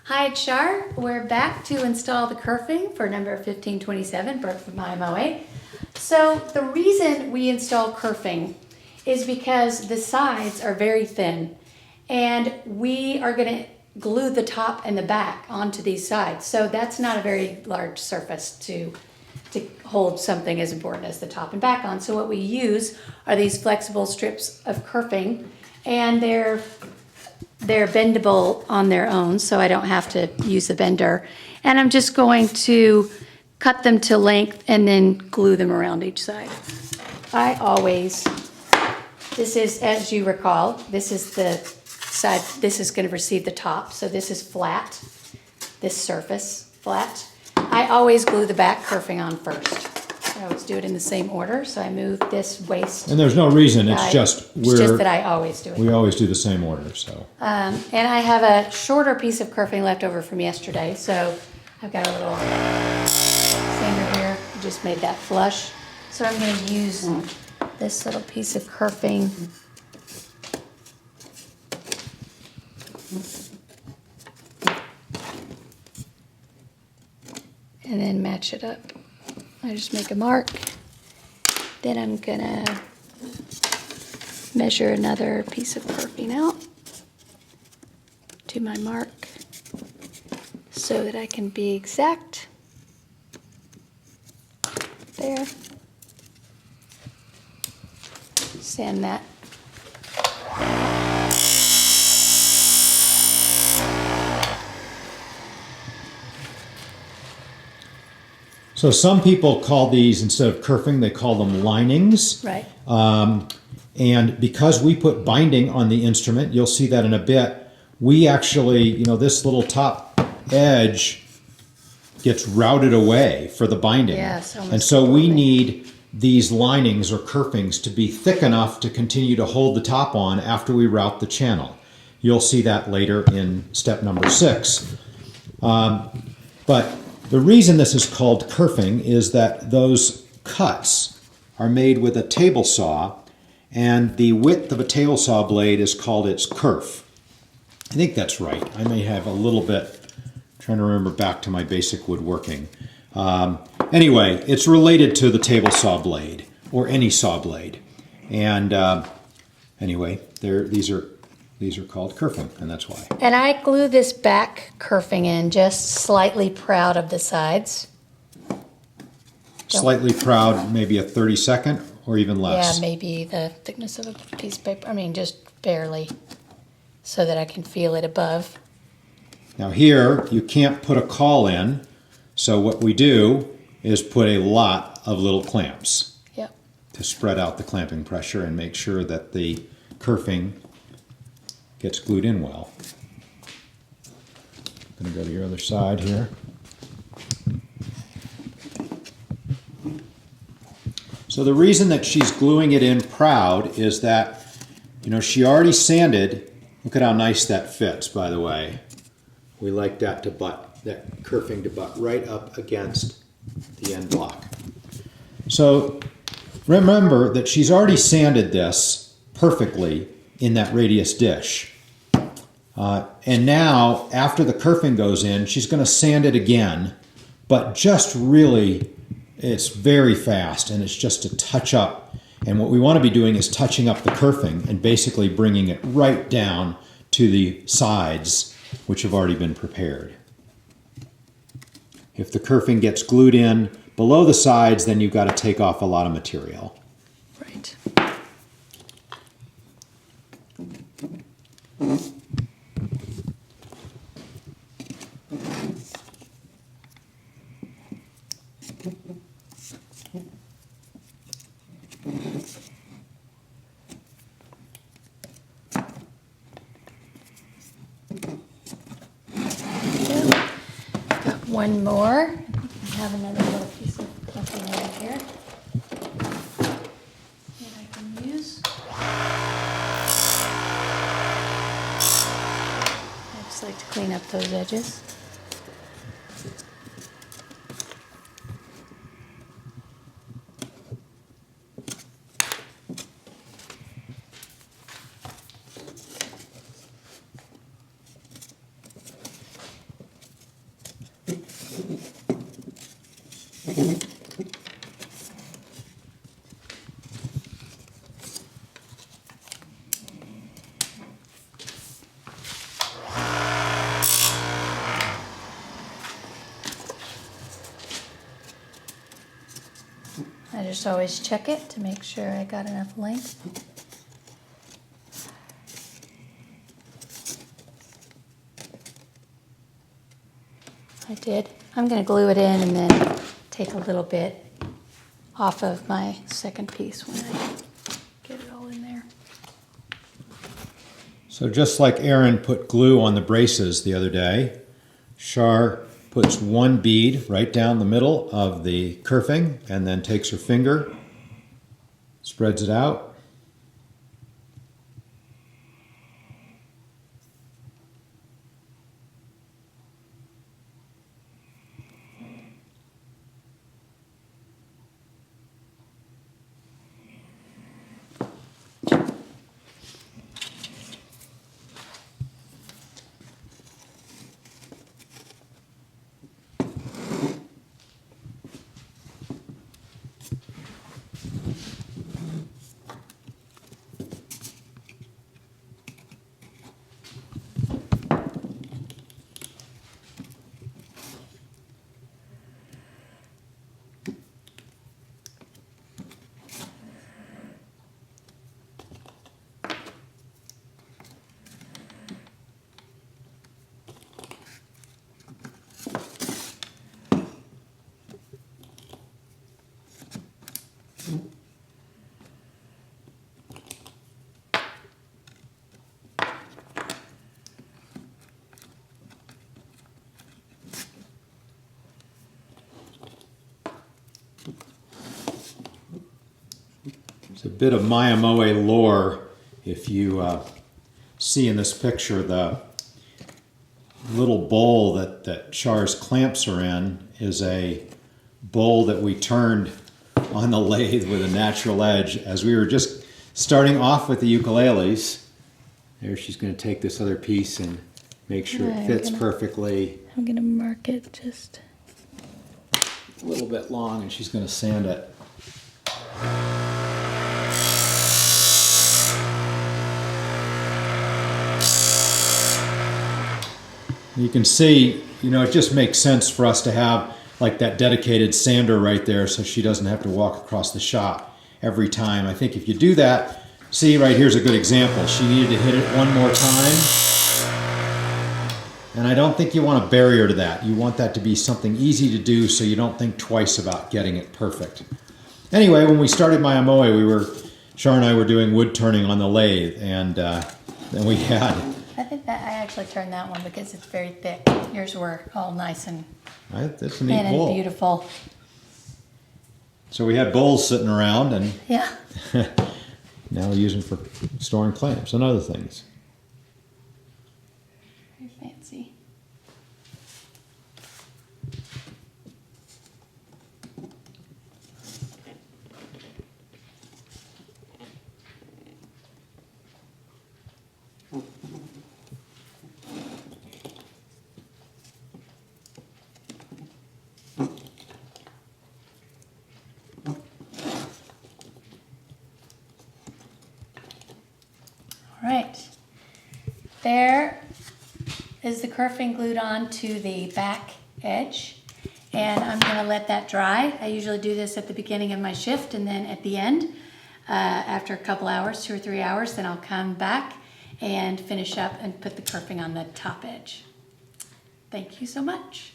Hi, it's Shar. We're back to install the kerfing for number 1527 for Mya-Moe. So the reason we install kerfing is because the sides are very thin and we are going to glue the top and the back onto these sides. So that's not a very large surface to hold something as important as the top and back on. So what we use are these flexible strips of kerfing, and they're bendable on their own, so I don't have to use the bender. And I'm just going to cut them to length and then glue them around each side. I always, this is, as you recall, this is the side, this is going to receive the top, so this is flat, this surface flat. I always glue the back kerfing on first. I always do it in the same order, so I move this waist. And there's no reason, it's just that I always do it. We always do the same order, so. And I have a shorter piece of kerfing left over from yesterday, so I've got a little sander here. I just made that flush. So I'm going to use this little piece of kerfing. And then match it up. I just make a mark. Then I'm gonna measure another piece of kerfing out to my mark so that I can be exact. There. Sand that. So some people call these, instead of kerfing, they call them linings. Right. And because we put binding on the instrument, you'll see that in a bit, we actually, this little top edge gets routed away for the binding. Yes, and so we need these linings or kerfings to be thick enough to continue to hold the top on after we route the channel. You'll see that later in step number 6. But the reason this is called kerfing is that those cuts are made with a table saw, and the width of a table saw blade is called its kerf. I think that's right. I may have a little bit, trying to remember back to my basic woodworking. Anyway, it's related to the table saw blade, or any saw blade. And anyway, these are called kerfing, and that's why. And I glue this back kerfing in, just slightly proud of the sides. Slightly proud, maybe a 32nd or even less. Yeah, maybe the thickness of a piece of paper. I mean, just barely, so that I can feel it above. Now here, you can't put a caul in, so what we do is put a lot of little clamps. Yep. To spread out the clamping pressure and make sure that the kerfing gets glued in well. I'm going to go to your other side here. So the reason that she's gluing it in proud is that, she already sanded. Look at how nice that fits, by the way. We like that that kerfing to butt right up against the end block. So remember that she's already sanded this perfectly in that radius dish. And now, after the kerfing goes in, she's going to sand it again, but just really, it's very fast, and it's just to touch up. And what we want to be doing is touching up the kerfing and basically bringing it right down to the sides, which have already been prepared. If the kerfing gets glued in below the sides, then you've got to take off a lot of material. Right. Got one more. I have another little piece of kerfing right here that I can use. I just like to clean up those edges. just always check it to make sure I got enough length. I did. I'm going to glue it in and then take a little bit off of my second piece when I get it all in there. So just like Erin put glue on the braces the other day, Char puts one bead right down the middle of the kerfing and then takes her finger, spreads it out. It's a bit of Mya-Moe lore. If you see in this picture, the little bowl that Char's clamps are in is a bowl that we turned on the lathe with a natural edge as we were just starting off with the ukuleles. There she's going to take this other piece and make sure it fits perfectly. I'm going to mark it just A little bit long, and she's going to sand it. You can see, you know, it just makes sense for us to have like that dedicated sander right there so she doesn't have to walk across the shop every time. I think if you do that, see right here's a good example. She needed to hit it one more time. And I don't think you want a barrier to that. You want that to be something easy to do so you don't think twice about getting it perfect. Anyway, when we started Mya-Moe, Char and I were doing wood turning on the lathe, and then we had... I think that I actually turned that one because it's very thick. Yours were all nice and That's a neat and bowl. beautiful. So we had bowls sitting around, and Yeah. now we use them for storing clamps and other things. Very fancy. All right, there is the kerfing glued on to the back edge, and I'm going to let that dry. I usually do this at the beginning of my shift, and then at the end, after a couple hours, 2 or 3 hours, then I'll come back and finish up and put the kerfing on the top edge. Thank you so much.